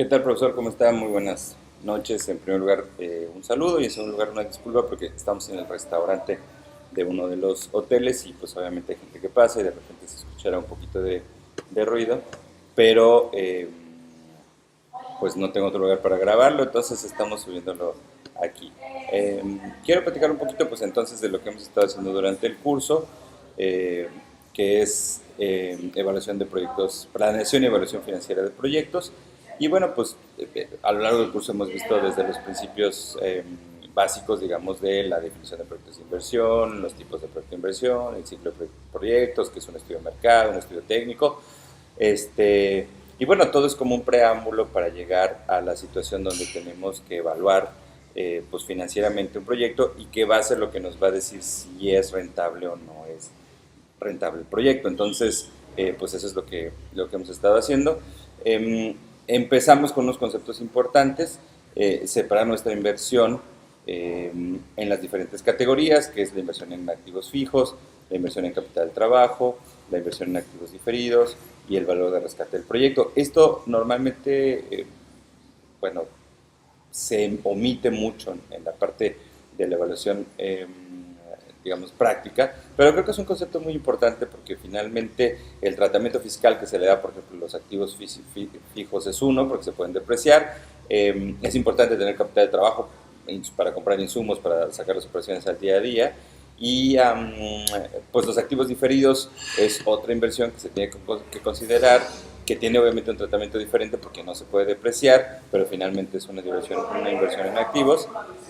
¿Qué tal, profesor? ¿Cómo está? Muy buenas noches. En primer lugar, un saludo y en segundo lugar, una disculpa porque estamos en el restaurante de uno de los hoteles y pues obviamente hay gente que pasa y de repente se escuchará un poquito de ruido, pero pues no tengo otro lugar para grabarlo, entonces estamos subiéndolo aquí. Eh, Quiero platicar un poquito pues entonces de lo que hemos estado haciendo durante el curso, eh, que es evaluación de proyectos, planeación y evaluación financiera de proyectos. Y bueno, pues a lo largo del curso hemos visto desde los principios básicos, digamos, de la definición de proyectos de inversión, los tipos de proyectos de inversión, el ciclo de proyectos, que es un estudio de mercado, un estudio técnico, y bueno, todo es como un preámbulo para llegar a la situación donde tenemos que evaluar pues financieramente un proyecto y qué va a ser lo que nos va a decir si es rentable o no es rentable el proyecto. Entonces, pues eso es lo que hemos estado haciendo. Empezamos con unos conceptos importantes, separar nuestra inversión en las diferentes categorías, que es la inversión en activos fijos, la inversión en capital de trabajo, la inversión en activos diferidos y el valor de rescate del proyecto. Esto normalmente, bueno, se omite mucho en la parte de la evaluación, digamos, práctica, pero creo que es un concepto muy importante porque finalmente el tratamiento fiscal que se le da, por ejemplo, los activos fijos es uno, porque se pueden depreciar. Es importante tener capital de trabajo para comprar insumos, para sacar las operaciones al día a día. Y pues los activos diferidos es otra inversión que se tiene que considerar, que tiene obviamente un tratamiento diferente porque no se puede depreciar, pero finalmente es una inversión en activos.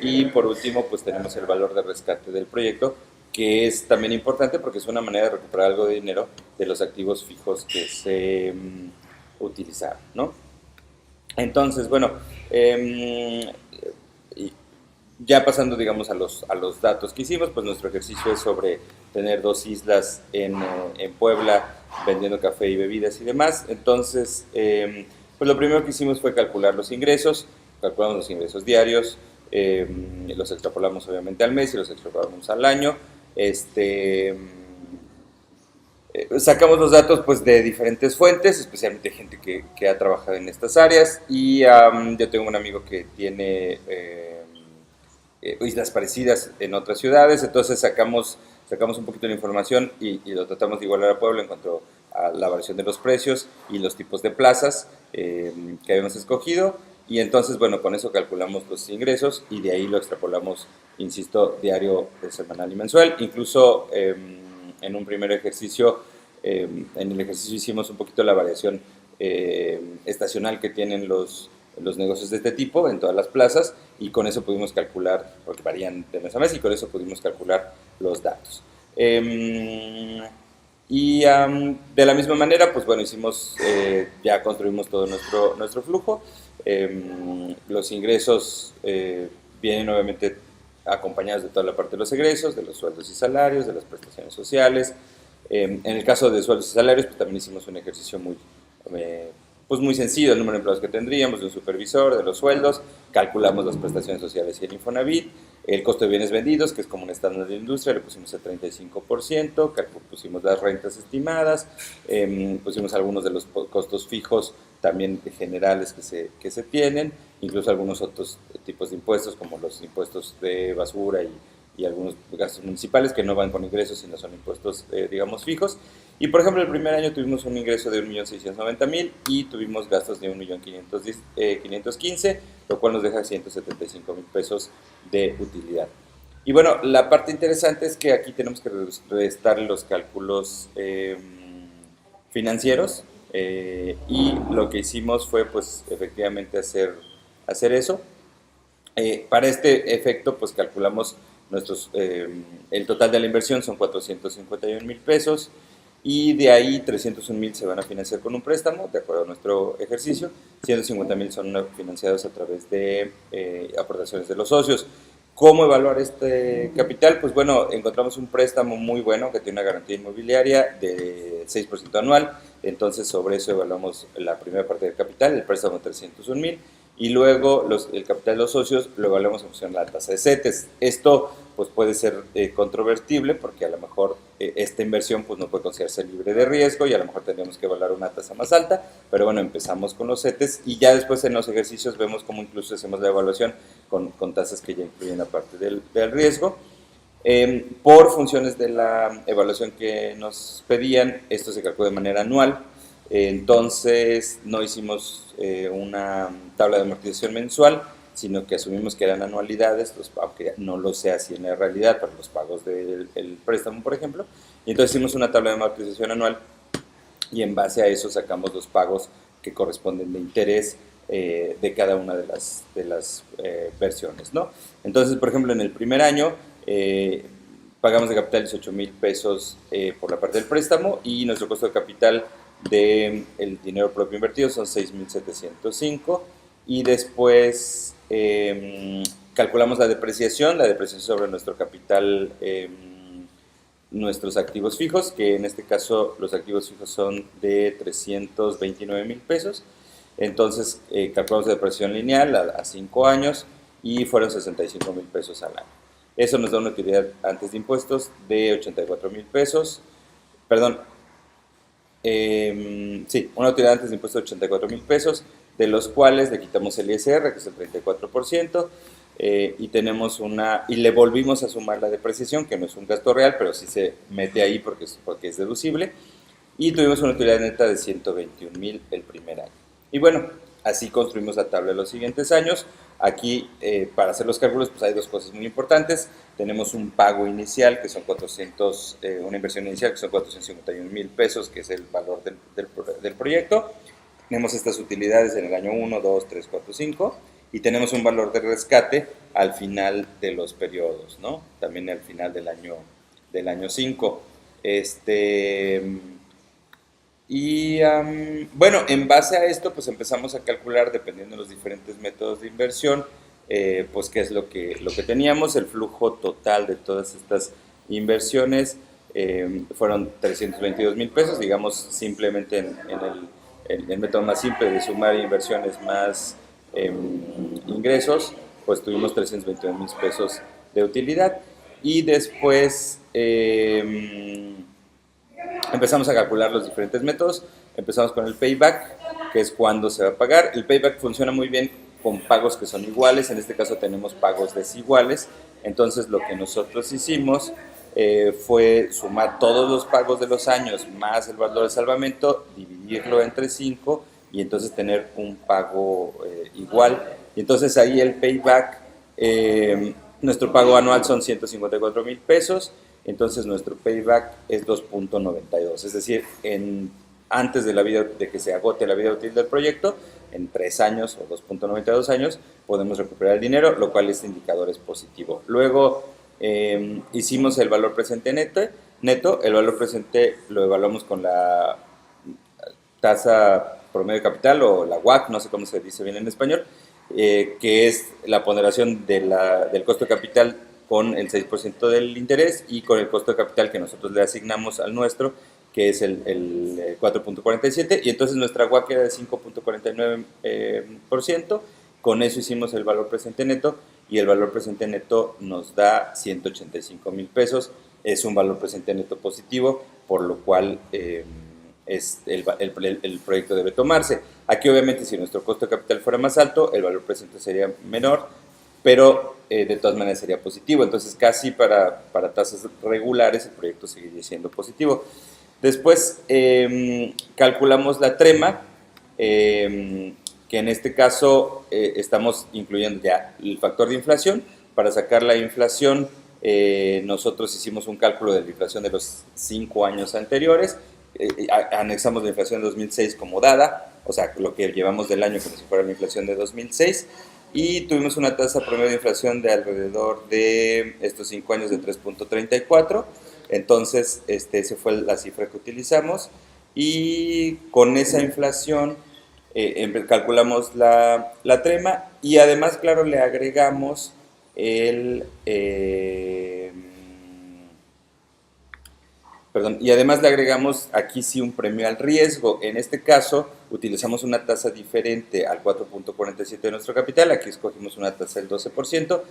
Y por último, pues tenemos el valor de rescate del proyecto, que es también importante porque es una manera de recuperar algo de dinero de los activos fijos que se utilizaron, ¿no? Entonces, bueno, ya pasando, digamos, a los datos que hicimos, pues nuestro ejercicio es sobre tener dos islas en Puebla vendiendo café y bebidas y demás. Entonces, pues lo primero que hicimos fue calcular los ingresos, calculamos los ingresos diarios, los extrapolamos obviamente al mes y los extrapolamos al año. Este, Sacamos los datos pues de diferentes fuentes, especialmente gente que ha trabajado en estas áreas y yo tengo un amigo que tiene islas parecidas en otras ciudades, entonces sacamos un poquito de información y lo tratamos de igualar a Puebla en cuanto a la variación de los precios y los tipos de plazas que habíamos escogido. Y entonces, bueno, con eso calculamos los ingresos y de ahí lo extrapolamos, insisto, diario, semanal y mensual. Incluso en un primer ejercicio, en el ejercicio hicimos un poquito la variación estacional que tienen los negocios de este tipo en todas las plazas y con eso pudimos calcular, porque varían de mes a mes, y con eso pudimos calcular los datos. De la misma manera, pues bueno, ya construimos todo nuestro flujo. Los ingresos vienen obviamente acompañados de toda la parte de los egresos, de los sueldos y salarios, de las prestaciones sociales. En el caso de sueldos y salarios, pues también hicimos un ejercicio eh, pues muy sencillo, el número de empleados que tendríamos, de un supervisor, de los sueldos, calculamos las prestaciones sociales y el Infonavit, el costo de bienes vendidos, que es como un estándar de la industria, le pusimos el 35%, pusimos las rentas estimadas, pusimos algunos de los costos fijos también generales que se tienen, incluso algunos otros tipos de impuestos, como los impuestos de basura y algunos gastos municipales que no van con ingresos, sino son impuestos, digamos, fijos. Y por ejemplo, el primer año tuvimos un ingreso de 1.690.000 y tuvimos gastos de 1.515.000, lo cual nos deja 175.000 pesos de utilidad. Y bueno, la parte interesante es que aquí tenemos que restar los cálculos financieros, y lo que hicimos fue pues efectivamente hacer eso. Para este efecto pues calculamos el total de la inversión son 451.000 pesos y de ahí 301.000 se van a financiar con un préstamo, de acuerdo a nuestro ejercicio, 150.000 son financiados a través de aportaciones de los socios. ¿Cómo evaluar este capital? Pues bueno, encontramos un préstamo muy bueno que tiene una garantía inmobiliaria de 6% anual, entonces sobre eso evaluamos la primera parte del capital, el préstamo de 301.000, y luego el capital de los socios lo evaluamos en función de la tasa de CETES. Esto pues puede ser controvertible porque a lo mejor esta inversión pues no puede considerarse libre de riesgo y a lo mejor tendríamos que evaluar una tasa más alta, pero bueno, empezamos con los CETES y ya después en los ejercicios vemos cómo incluso hacemos la evaluación con tasas que ya incluyen la parte del riesgo. Por funciones de la evaluación que nos pedían, esto se calcula de manera anual, entonces no hicimos una tabla de amortización mensual, sino que asumimos que eran anualidades, aunque no lo sea así en la realidad para los pagos del préstamo, por ejemplo, y entonces hicimos una tabla de amortización anual y en base a eso sacamos los pagos que corresponden de interés de cada una de las versiones, ¿no? Entonces, por ejemplo, en el primer año pagamos de capital 18,000 pesos por la parte del préstamo y nuestro costo de capital del dinero propio invertido son 6,705 y después calculamos la depreciación sobre nuestro capital, nuestros activos fijos, que en este caso los activos fijos son de 329,000 pesos. Entonces calculamos la depreciación lineal a 5 años y fueron 65,000 pesos al año. Eso nos da una utilidad antes de impuestos de 84,000 pesos. Perdón, sí, una utilidad antes de impuestos de 84,000 pesos, de los cuales le quitamos el ISR, que es el 34%, y tenemos y le volvimos a sumar la depreciación, que no es un gasto real, pero sí se mete ahí porque es deducible, y tuvimos una utilidad neta de 121,000 el primer año. Y bueno, así construimos la tabla de los siguientes años. Aquí, para hacer los cálculos, pues hay dos cosas muy importantes. Tenemos un pago inicial, que son una inversión inicial, que son 451,000 pesos, que es el valor del proyecto. Tenemos estas utilidades en el año 1, 2, 3, 4, 5. Y tenemos un valor de rescate al final de los periodos, ¿no? También al final del año 5. Y bueno, en base a esto, pues empezamos a calcular, dependiendo de los diferentes métodos de inversión, pues qué es lo que teníamos. El flujo total de todas estas inversiones fueron 322,000 pesos, digamos, simplemente en el método más simple de sumar inversiones más ingresos, pues tuvimos 322,000 pesos de utilidad. Y después empezamos a calcular los diferentes métodos. Empezamos con el payback, que es cuando se va a pagar. El payback funciona muy bien con pagos que son iguales. En este caso tenemos pagos desiguales. Entonces lo que nosotros hicimos fue sumar todos los pagos de los años más el valor de salvamento, dividirlo entre 5 y entonces tener un pago igual. Y entonces ahí el payback, nuestro pago anual son 154,000 pesos. Entonces nuestro payback es 2.92, es decir, antes de que se agote la vida útil del proyecto, en 3 años o 2.92 años, podemos recuperar el dinero, lo cual este indicador es positivo. Luego hicimos el valor presente neto. El valor presente lo evaluamos con la tasa promedio de capital o la WACC, no sé cómo se dice bien en español, que es la ponderación del costo de capital con el 6% del interés y con el costo de capital que nosotros le asignamos al nuestro, que es el 4.47, y entonces nuestra WACC era de 5.49%. Con eso hicimos el valor presente neto y el valor presente neto nos da 185,000 pesos. Es un valor presente neto positivo, por lo cual el proyecto debe tomarse. Aquí obviamente si nuestro costo de capital fuera más alto, el valor presente sería menor, pero de todas maneras sería positivo. Entonces casi para tasas regulares el proyecto seguiría siendo positivo. Después calculamos la trema, que en este caso estamos incluyendo ya el factor de inflación. Para sacar la inflación nosotros hicimos un cálculo de la inflación de los 5 años anteriores, anexamos la inflación de 2006 como dada, o sea, lo que llevamos del año como si fuera la inflación de 2006, y tuvimos una tasa promedio de inflación de alrededor de estos 5 años de 3.34. Entonces esa fue la cifra que utilizamos y con esa inflación calculamos la trema y además, claro, le agregamos aquí sí un premio al riesgo. En este caso utilizamos una tasa diferente al 4.47 de nuestro capital, aquí escogimos una tasa del 12%,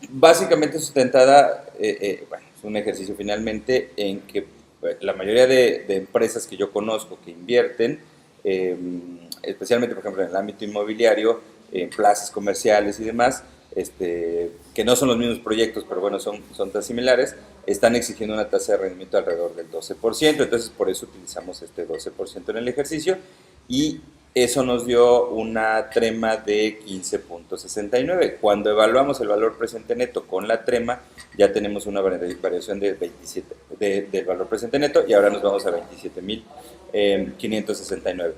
básicamente sustentada, bueno, es un ejercicio finalmente en que la mayoría de empresas que yo conozco que invierten, especialmente por ejemplo en el ámbito inmobiliario, en plazas comerciales y demás, que no son los mismos proyectos, pero bueno, son tan similares, están exigiendo una tasa de rendimiento alrededor del 12%, entonces por eso utilizamos este 12% en el ejercicio y eso nos dio una trema de 15.69. Cuando evaluamos el valor presente neto con la trema, ya tenemos una variación de 27 del valor presente neto y ahora nos vamos a 27.569.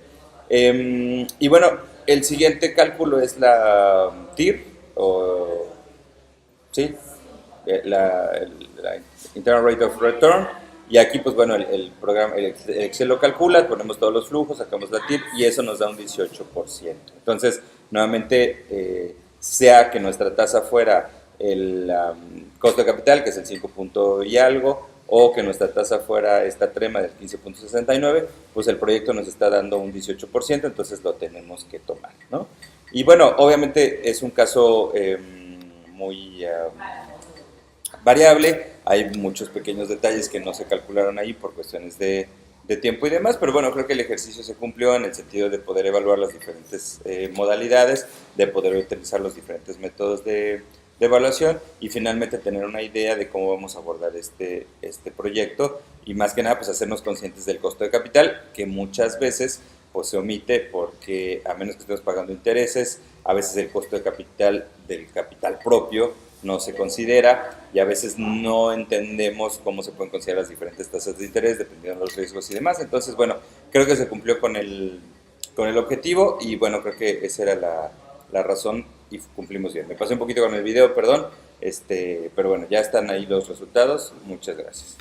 Y bueno, el siguiente cálculo es la TIR, o sí, la Internal Rate of Return. Y aquí, pues bueno, el programa, el Excel lo calcula, ponemos todos los flujos, sacamos la TIR y eso nos da un 18%. Entonces, nuevamente, sea que nuestra tasa fuera el costo de capital, que es el 5 punto y algo, o que nuestra tasa fuera esta trema del 15.69, pues el proyecto nos está dando un 18%, entonces lo tenemos que tomar, ¿no? Y bueno, obviamente es un caso muy variable, hay muchos pequeños detalles que no se calcularon ahí por cuestiones de tiempo y demás, pero bueno, creo que el ejercicio se cumplió en el sentido de poder evaluar las diferentes modalidades, de poder utilizar los diferentes métodos de evaluación y finalmente tener una idea de cómo vamos a abordar este proyecto y más que nada pues hacernos conscientes del costo de capital que muchas veces pues se omite porque a menos que estemos pagando intereses, a veces el costo de capital del capital propio no se considera y a veces no entendemos cómo se pueden considerar las diferentes tasas de interés dependiendo de los riesgos y demás. Entonces, bueno, creo que se cumplió con el objetivo y bueno, creo que esa era la razón y cumplimos bien. Me pasé un poquito con el video, perdón, pero bueno, ya están ahí los resultados. Muchas gracias.